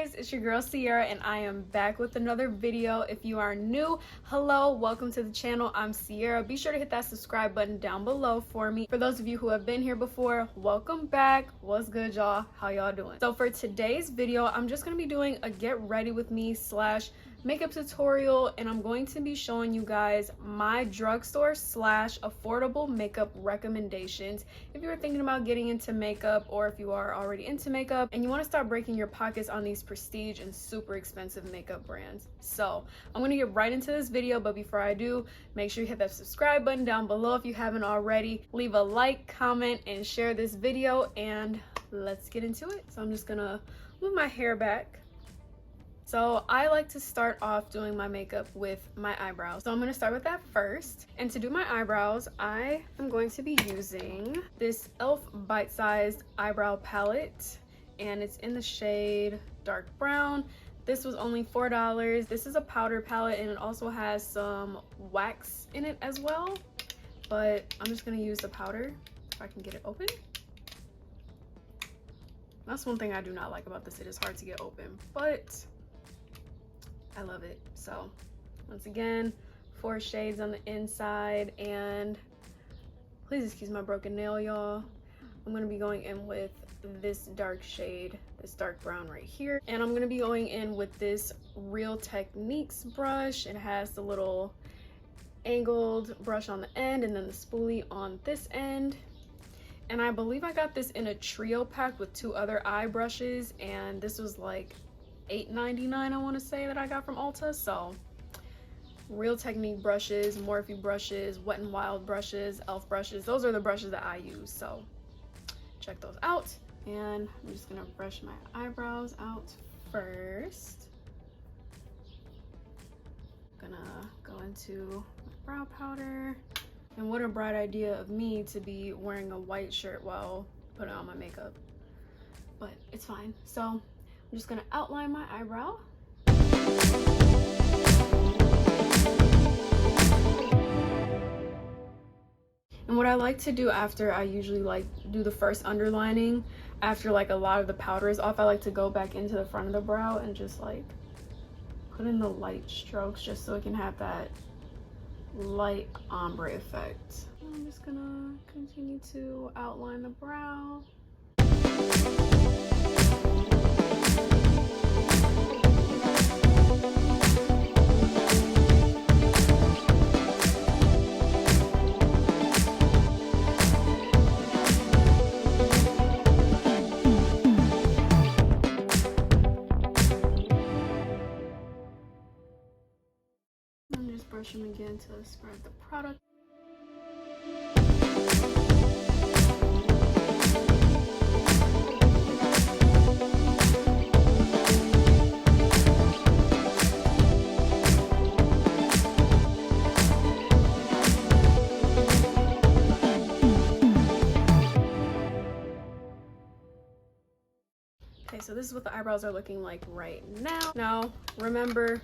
guys, it's your girl Sierra and I am back with another video. If you are new, hello, welcome to the channel. I'm Sierra. Be sure to hit that subscribe button down below for me. For those of you who have been here before, welcome back. What's good, y'all? How y'all doing? So for today's video, I'm just gonna be doing a get ready with me / makeup tutorial, and I'm going to be showing you guys my drugstore / affordable makeup recommendations if you are thinking about getting into makeup, or if you are already into makeup and you want to start breaking your pockets on these prestige and super expensive makeup brands. So I'm gonna get right into this video, but before I do, make sure you hit that subscribe button down below if you haven't already. Leave a like, comment, and share this video, and let's get into it. So I'm just gonna move my hair back. So I like to start off doing my makeup with my eyebrows. So I'm going to start with that first. And to do my eyebrows, I am going to be using this e.l.f. bite-sized eyebrow palette. And it's in the shade dark brown. This was only $4. This is a powder palette, and it also has some wax in it as well. But I'm just going to use the powder if I can get it open. That's one thing I do not like about this. It is hard to get open, but I love it. So once again, 4 shades on the inside, and please excuse my broken nail, y'all. I'm going to be going in with this dark shade, this dark brown right here, and I'm going to be going in with this Real Techniques brush. It has the little angled brush on the end and then the spoolie on this end. And I believe I got this in a trio pack with 2 other eye brushes, and this was like $8.99, I want to say, that I got from Ulta. So Real Technique brushes, Morphe brushes, Wet n Wild brushes, e.l.f. brushes, those are the brushes that I use, so check those out. And I'm just gonna brush my eyebrows out first. Gonna go into my brow powder. And what a bright idea of me to be wearing a white shirt while putting on my makeup, but it's fine. So I'm just gonna outline my eyebrow. And what I like to do after, I usually like do the first underlining after like a lot of the powder is off. I like to go back into the front of the brow and just like put in the light strokes just so it can have that light ombre effect. I'm just gonna continue to outline the brow. I'm just brushing again to spread the product. Okay, so this is what the eyebrows are looking like right now. Now, remember,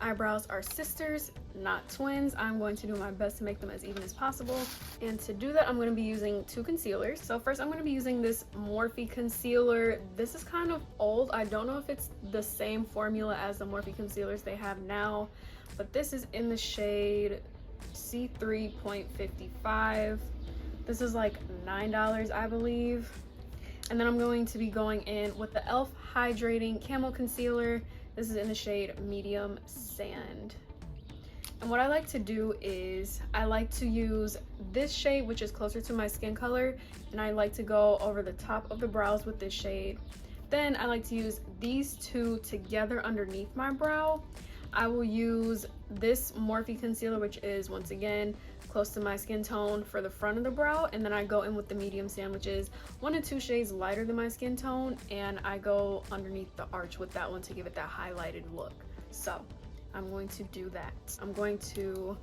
eyebrows are sisters, not twins. I'm going to do my best to make them as even as possible. And to do that, I'm going to be using 2 concealers. So first, I'm going to be using this Morphe concealer. This is kind of old. I don't know if it's the same formula as the Morphe concealers they have now, but this is in the shade C3.55. This is like $9, I believe. And then I'm going to be going in with the e.l.f. Hydrating Camo Concealer. This is in the shade Medium Sand. And what I like to do is I like to use this shade, which is closer to my skin color, and I like to go over the top of the brows with this shade. Then I like to use these 2 together underneath my brow. I will use this Morphe concealer, which is once again close to my skin tone, for the front of the brow, and then I go in with the Medium Sand, which is 1 to 2 shades lighter than my skin tone, and I go underneath the arch with that one to give it that highlighted look. So I'm going to do that. I'm going to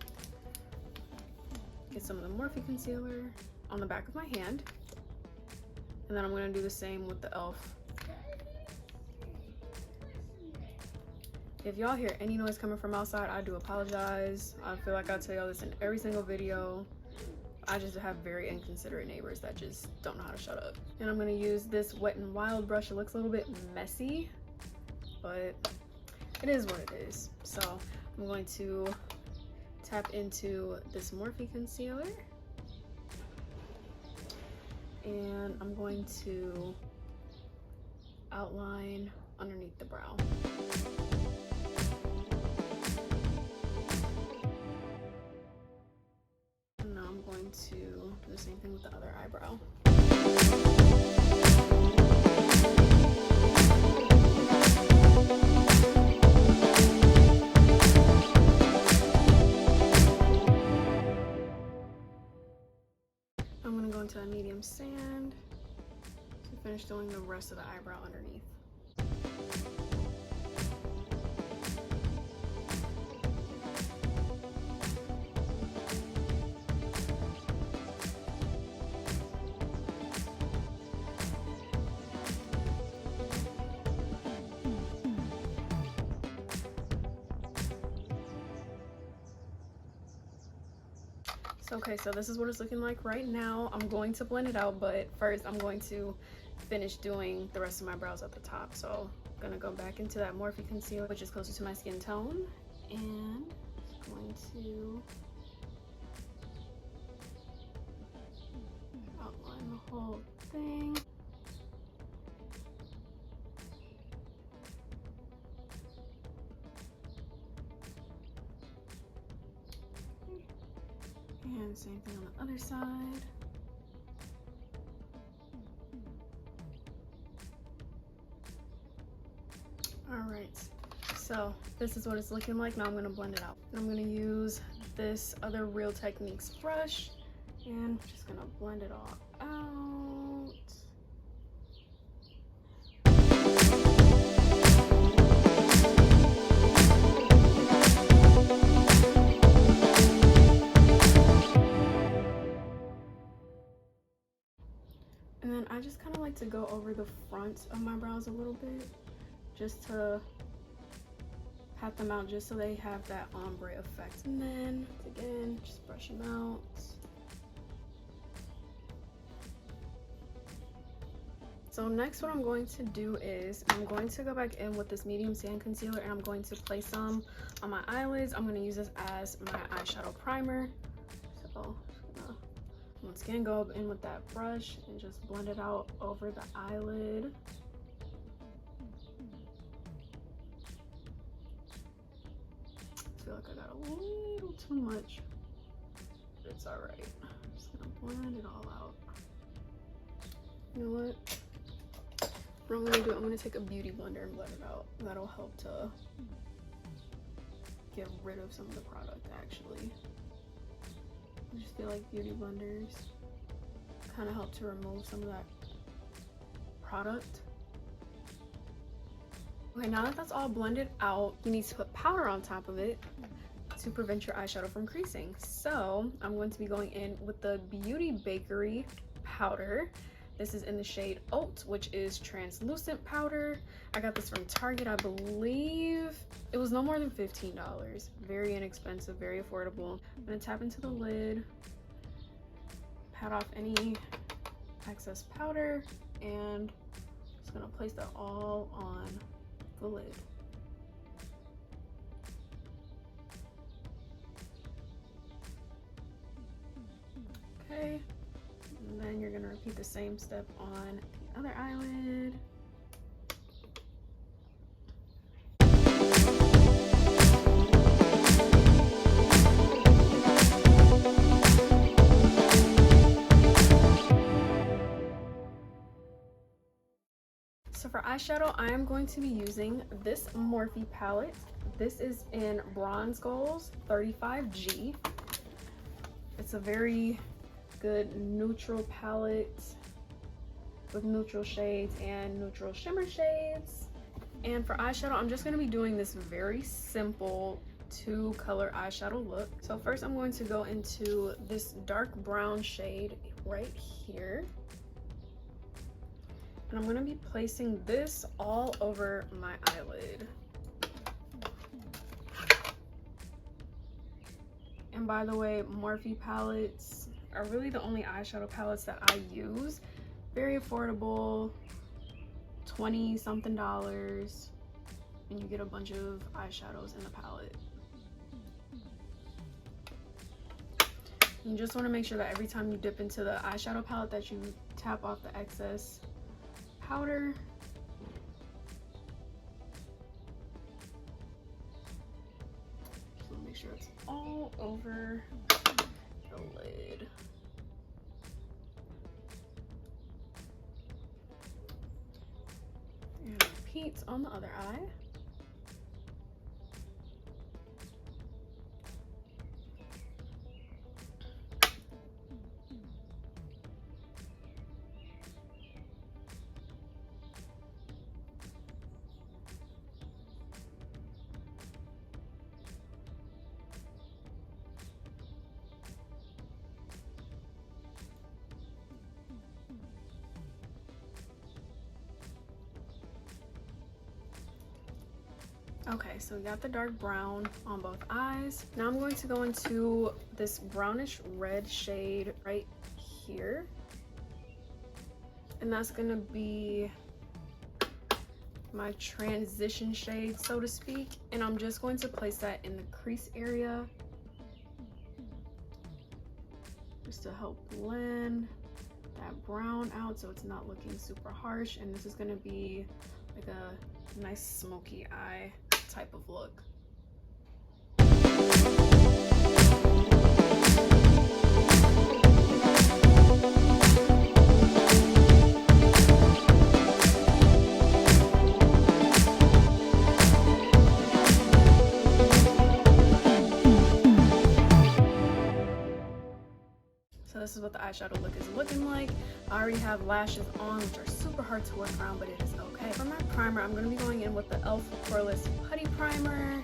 get some of the Morphe concealer on the back of my hand, and then I'm going to do the same with the e.l.f. If y'all hear any noise coming from outside, I do apologize. I feel like I tell y'all this in every single video. I just have very inconsiderate neighbors that just don't know how to shut up. And I'm gonna use this Wet n Wild brush. It looks a little bit messy, but it is what it is. So I'm going to tap into this Morphe concealer, and I'm going to outline underneath the brow. And now I'm going to do the same thing with the other eyebrow. I'm going to go into a medium sand to finish doing the rest of the eyebrow underneath. Okay, so this is what it's looking like right now. I'm going to blend it out, but first I'm going to finish doing the rest of my brows at the top. So I'm gonna go back into that Morphe concealer, which is closer to my skin tone, and I'm going to outline the whole thing. And same thing on the other side. All right, so this is what it's looking like. Now I'm gonna blend it out. I'm gonna use this other Real Techniques brush, and I'm just gonna blend it all out. And then I just kind of like to go over the front of my brows a little bit, just to pat them out, just so they have that ombre effect. And then again, just brush them out. So next what I'm going to do is I'm going to go back in with this medium sand concealer, and I'm going to place some on my eyelids. I'm going to use this as my eyeshadow primer. So once again, go in with that brush and just blend it out over the eyelid. I feel like I got a little too much, but it's all right. I'm just gonna blend it all out. You know what? What I'm gonna do, I'm gonna take a beauty blender and blend it out. That'll help to get rid of some of the product, actually. I just feel like beauty blenders kind of help to remove some of that product. Okay, now that that's all blended out, you need to put powder on top of it to prevent your eyeshadow from creasing. So I'm going to be going in with the Beauty Bakery powder. This is in the shade Oat, which is translucent powder. I got this from Target, I believe. It was no more than $15. Very inexpensive, very affordable. I'm gonna tap into the lid, pat off any excess powder, and just gonna place that all on the lid. Okay. And then you're gonna repeat the same step on the other eyelid. So for eyeshadow, I am going to be using this Morphe palette. This is in Bronze Goals 35G. It's a very good neutral palette with neutral shades and neutral shimmer shades. And for eyeshadow, I'm just going to be doing this very simple 2-color eyeshadow look. So first I'm going to go into this dark brown shade right here, and I'm going to be placing this all over my eyelid. And by the way, Morphe palettes are really the only eyeshadow palettes that I use. Very affordable, $20-something. and you get a bunch of eyeshadows in the palette. You just want to make sure that every time you dip into the eyeshadow palette that you tap off the excess powder. Just want to make sure it's all over the lid. And repeat on the other eye. Okay, so we got the dark brown on both eyes. Now I'm going to go into this brownish red shade right here. And that's gonna be my transition shade, so to speak. And I'm just going to place that in the crease area, just to help blend that brown out so it's not looking super harsh. And this is gonna be like a nice smoky eye type of look. So this is what the eyeshadow look is looking like. I already have lashes on, which are super hard to work around, but it is okay. For my primer, I'm going to be going in with the e.l.f. Poreless Putty Primer.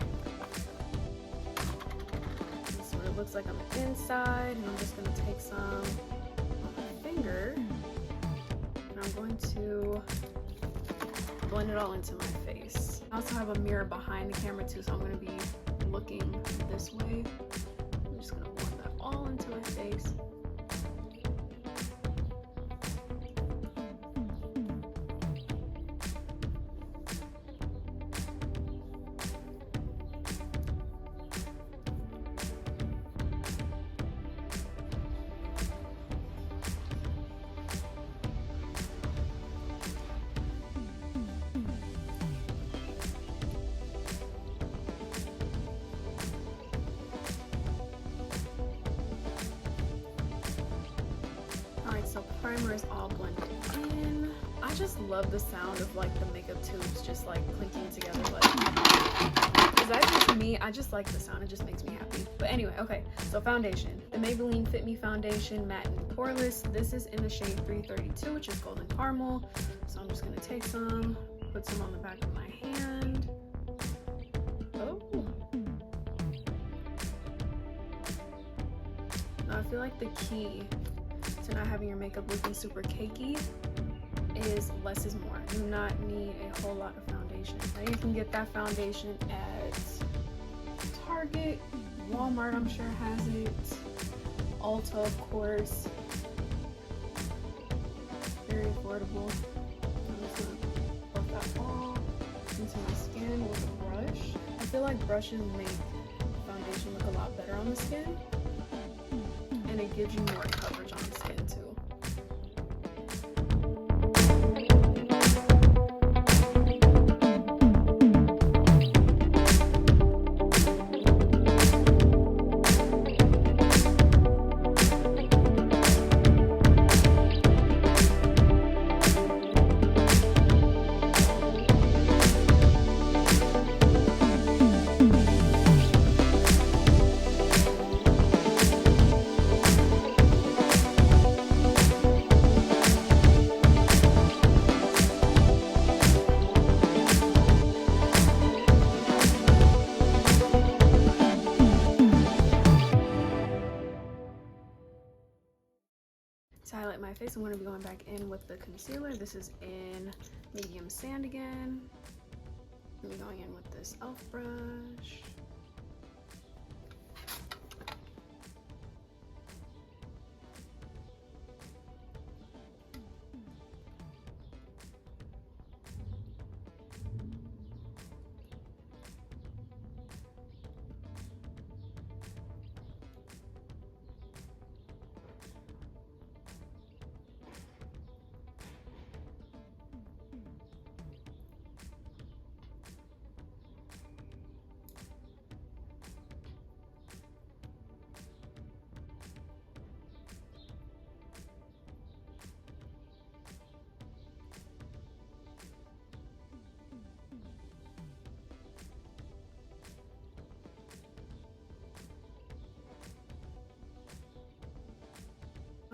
This is what it looks like on the inside, and I'm just going to take some on my finger, and I'm going to blend it all into my face. I also have a mirror behind the camera too, so I'm going to be looking this way. I'm just going to blend that all into my face. So primer is all blended in. I just love the sound of like the makeup tubes just like clinking together. Like, is that just me? I just like the sound. It just makes me happy. But anyway, okay. So foundation, the Maybelline Fit Me Foundation Matte and Poreless. This is in the shade 332, which is Golden Caramel. So I'm just gonna take some, put some on the back of my hand. Oh. Now I feel like the key to not having your makeup looking super cakey is less is more. You do not need a whole lot of foundation. Now you can get that foundation at Target, Walmart I'm sure has it, Ulta of course. Very affordable. I'm just gonna buff that all into my skin with a brush. I feel like brushes make foundation look a lot better on the skin, and it gives you more coverage on the skin too. To highlight my face, I'm going to be going back in with the concealer. This is in medium sand again. I'm going to be going in with this e.l.f. brush.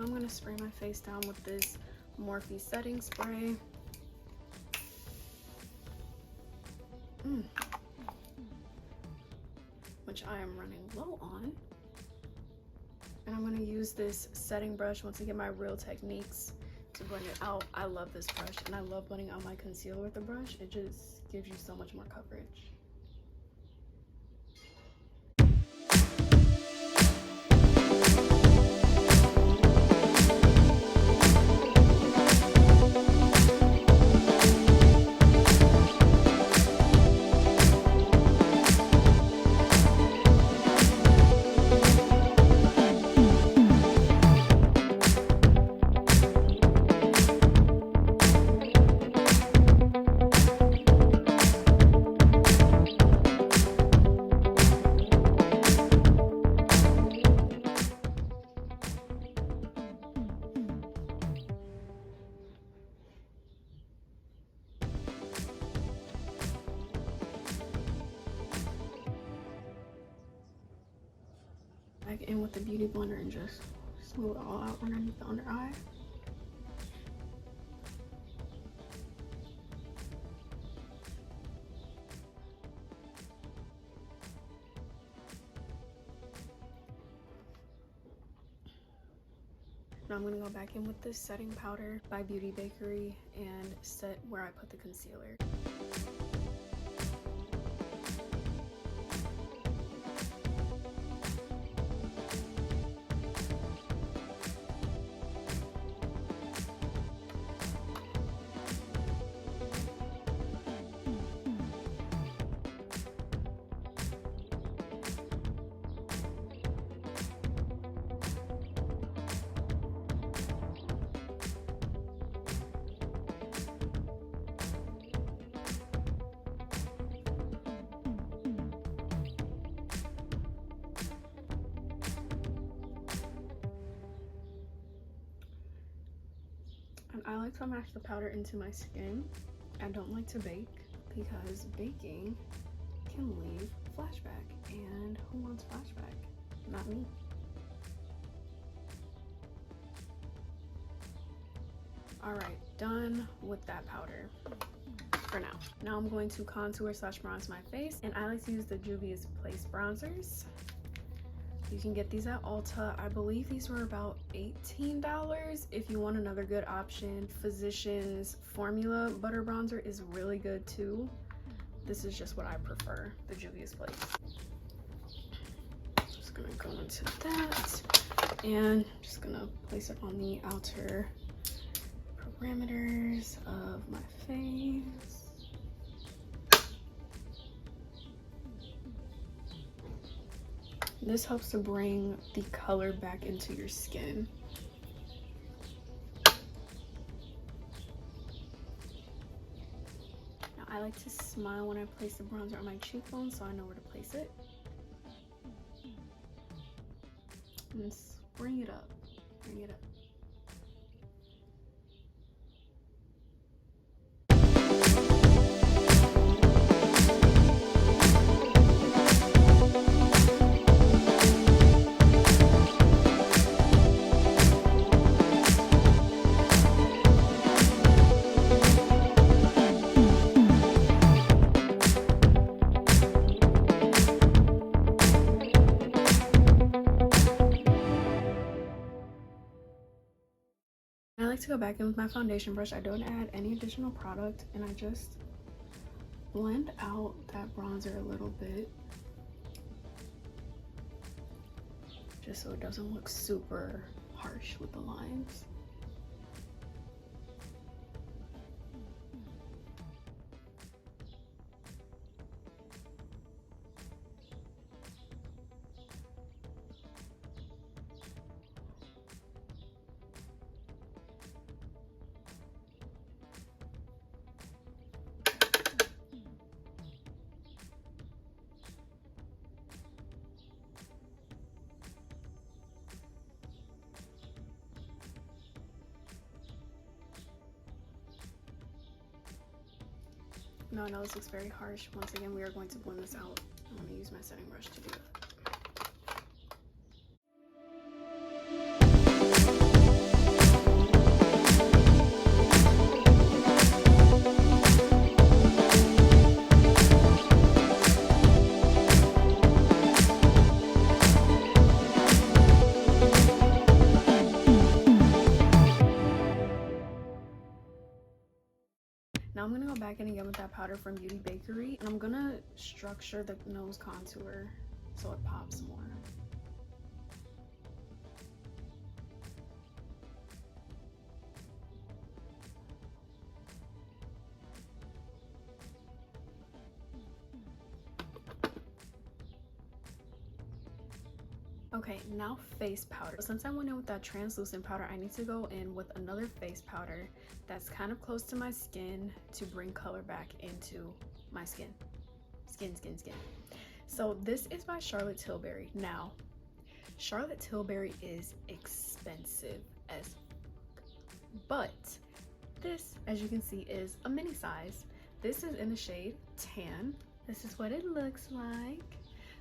I'm going to spray my face down with this Morphe setting spray. Which I am running low on. And I'm going to use this setting brush once again, my Real Techniques, to blend it out. I love this brush, and I love blending out my concealer with the brush. It just gives you so much more coverage. Back in with the beauty blender and just smooth it all out underneath the under eye. Now I'm going to go back in with this setting powder by Beauty Bakery and set where I put the concealer. And I like to match the powder into my skin. I don't like to bake because baking can leave flashback, and who wants flashback? Not me. All right, done with that powder for now. Now I'm going to contour / bronze my face, and I like to use the Juvia's Place bronzers. You can get these at Ulta. I believe these were about $18. If you want another good option, Physicians Formula Butter Bronzer is really good too. This is just what I prefer, the Juvia's Place. Just gonna go into that and just gonna place it on the outer parameters of my face. This helps to bring the color back into your skin. Now I like to smile when I place the bronzer on my cheekbone so I know where to place it. And bring it up, bring it up. I like to go back in with my foundation brush. I don't add any additional product, and I just blend out that bronzer a little bit just so it doesn't look super harsh with the lines. No, I know this looks very harsh. Once again, we are going to blend this out. I'm going to use my setting brush to do that. in again with that powder from Beauty Bakery, and I'm gonna structure the nose contour so it pops more. Okay, now face powder. Since I went in with that translucent powder, I need to go in with another face powder that's kind of close to my skin to bring color back into my skin. Skin. So this is by Charlotte Tilbury. Now, Charlotte Tilbury is expensive as fuck, but this, as you can see, is a mini size. This is in the shade Tan. This is what it looks like.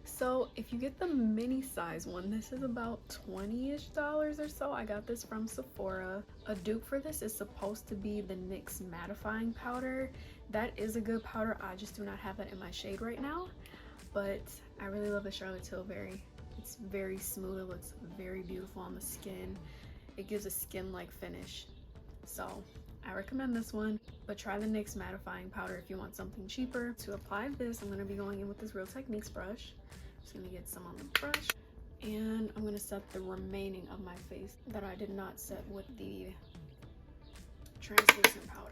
So if you get the mini size one, this is about $20-ish or so. I got this from Sephora. A dupe for this is supposed to be the NYX mattifying powder. That is a good powder. I just do not have that in my shade right now, but I really love the Charlotte Tilbury. It's very smooth. It looks very beautiful on the skin. It gives a skin-like finish. So I recommend this one, but try the NYX mattifying powder if you want something cheaper. To apply this, I'm going to be going in with this Real Techniques brush. Just going to get some on the brush, and I'm going to set the remaining of my face that I did not set with the translucent powder.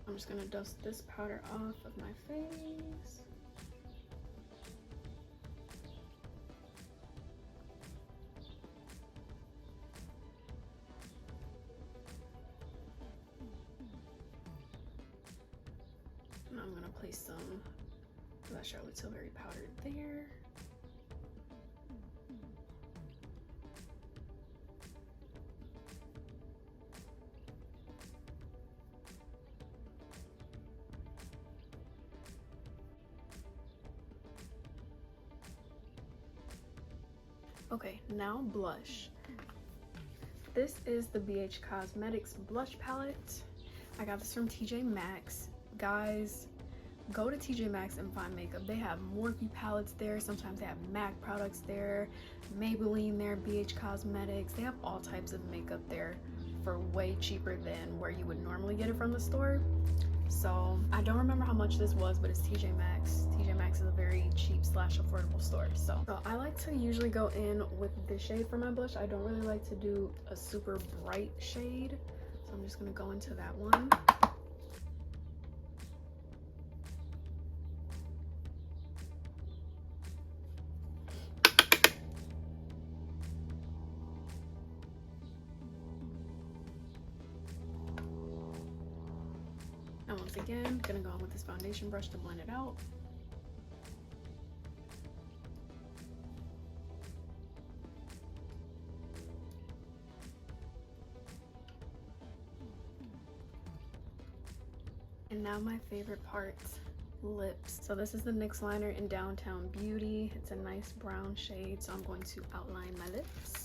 I'm just gonna dust this powder off of my face. And I'm gonna place some of that Charlotte Tilbury powder there. Okay, now blush. This is the BH Cosmetics blush palette. I got this from TJ Maxx. Guys, go to TJ Maxx and find makeup. They have Morphe palettes there. Sometimes they have MAC products there, Maybelline there, BH Cosmetics. They have all types of makeup there for way cheaper than where you would normally get it from the store. So I don't remember how much this was, but it's TJ Maxx. TJ Maxx is a very cheap / affordable store. So I like to usually go in with this shade for my blush. I don't really like to do a super bright shade, so I'm just gonna go into that one. And once again, gonna go in with this foundation brush to blend it out. And now my favorite part, lips. So this is the NYX liner in Downtown Beauty. It's a nice brown shade, so I'm going to outline my lips.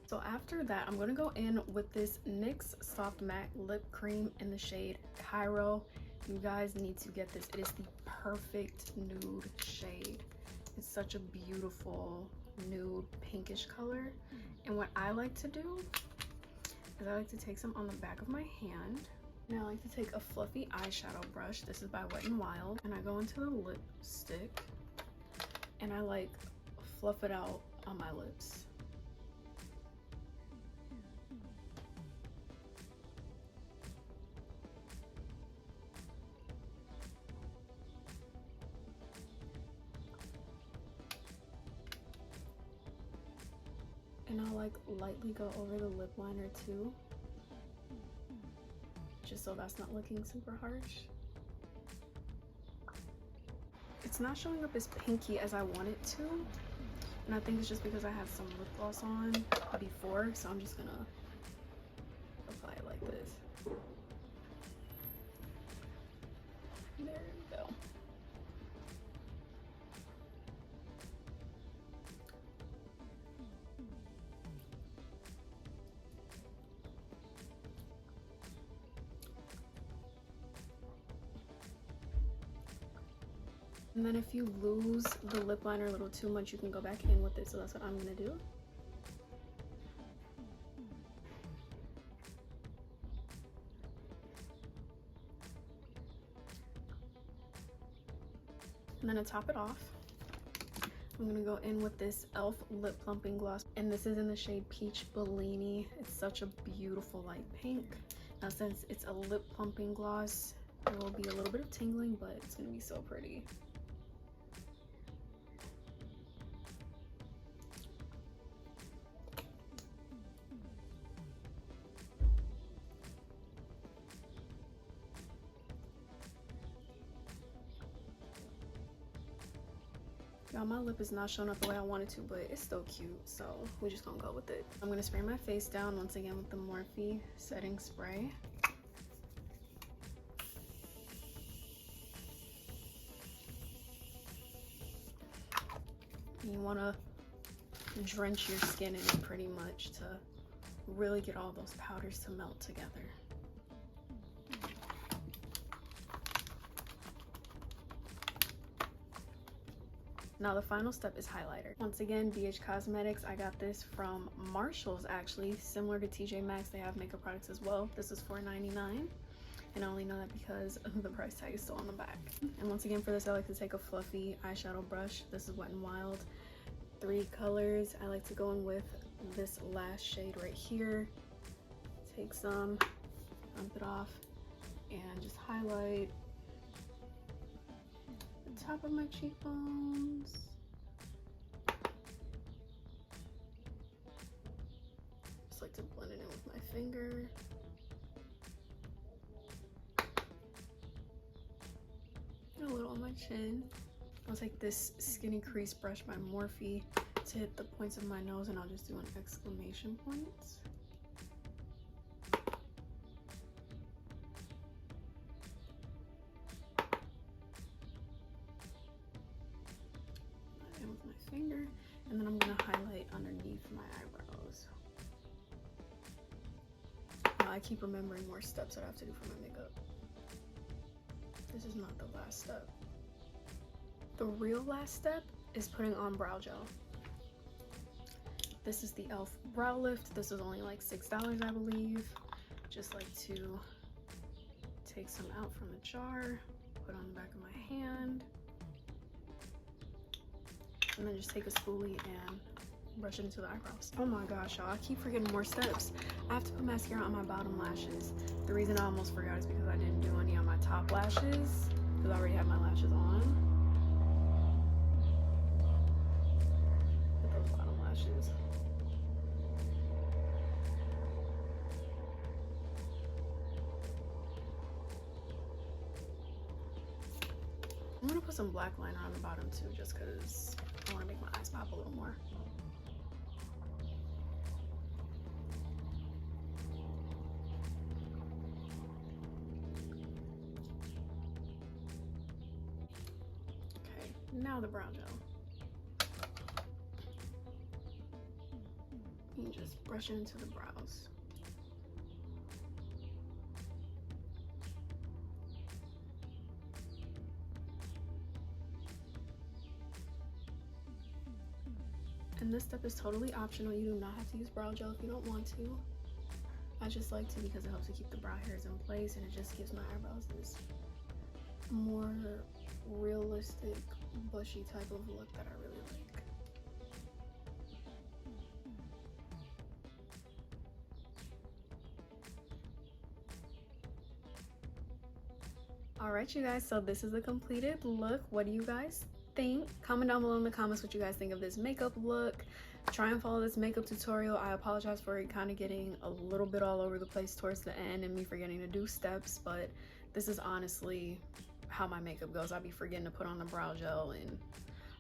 So after that, I'm gonna go in with this NYX Soft Matte Lip Cream in the shade Cairo. You guys need to get this. It is the perfect nude shade. It's such a beautiful nude pinkish color. And what I like to do is I like to take some on the back of my hand. Now I like to take a fluffy eyeshadow brush. This is by Wet n Wild. And I go into the lipstick and I like fluff it out on my lips. And I'll like lightly go over the lip liner too, just so that's not looking super harsh. It's not showing up as pinky as I want it to, and I think it's just because I had some lip gloss on before, so I'm just gonna apply it like this. There we go. And then if you lose the lip liner a little too much, you can go back in with it. So that's what I'm gonna do. And then to top it off, I'm gonna go in with this e.l.f. lip plumping gloss. And this is in the shade Peach Bellini. It's such a beautiful light pink. Now since it's a lip plumping gloss, there will be a little bit of tingling, but it's gonna be so pretty. Y'all, my lip is not showing up the way I wanted to, but it's still cute, so we're just gonna go with it. I'm gonna spray my face down once again with the Morphe setting spray. You wanna drench your skin in it pretty much to really get all those powders to melt together. Now the final step is highlighter. Once again, BH Cosmetics. I got this from Marshall's actually. Similar to TJ Maxx, they have makeup products as well. This is $4.99. And I only know that because the price tag is still on the back. And once again, for this, I like to take a fluffy eyeshadow brush. This is Wet n Wild. 3 colors. I like to go in with this last shade right here. Take some, dump it off, and just highlight the top of my cheekbones. Just like to blend it in with my finger. And a little on my chin. I'll take this skinny crease brush by Morphe to hit the points of my nose, and I'll just do an exclamation point. And with my finger, and then I'm gonna highlight underneath my eyebrows. Now I keep remembering more steps that I have to do for my makeup. This is not the last step. The real last step is putting on brow gel. This is the e.l.f. Brow Lift. This was only like $6, I believe. Just like to take some out from the jar, put on the back of my hand, and then just take a spoolie and brush it into the eyebrows. Oh my gosh, y'all, I keep forgetting more steps. I have to put mascara on my bottom lashes. The reason I almost forgot is because I didn't do any on my top lashes, because I already have my lashes on. Put those bottom lashes. I'm gonna put some black liner on the bottom too, just because I want to make my eyes pop a little more. Okay, now the brow gel. You just brush it into the brows. And this step is totally optional. You do not have to use brow gel if you don't want to. I just like to because it helps to keep the brow hairs in place, and it just gives my eyebrows this more realistic, bushy type of look that I really like. All right, you guys, so this is the completed look. What do you guys think. Comment down below in the comments what you guys think of this makeup look. Try and follow this makeup tutorial. I apologize for it kind of getting a little bit all over the place towards the end and me forgetting to do steps, but this is honestly how my makeup goes. I'll be forgetting to put on the brow gel and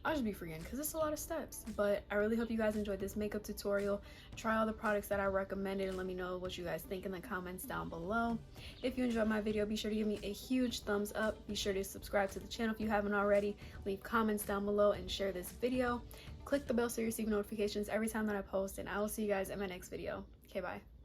I'll just be forgetting because it's a lot of steps. But I really hope you guys enjoyed this makeup tutorial. Try all the products that I recommended and let me know what you guys think in the comments down below. If you enjoyed my video, be sure to give me a huge thumbs up. Be sure to subscribe to the channel if you haven't already. Leave comments down below and share this video. Click the bell so you receive notifications every time that I post, and I will see you guys in my next video. Okay, bye.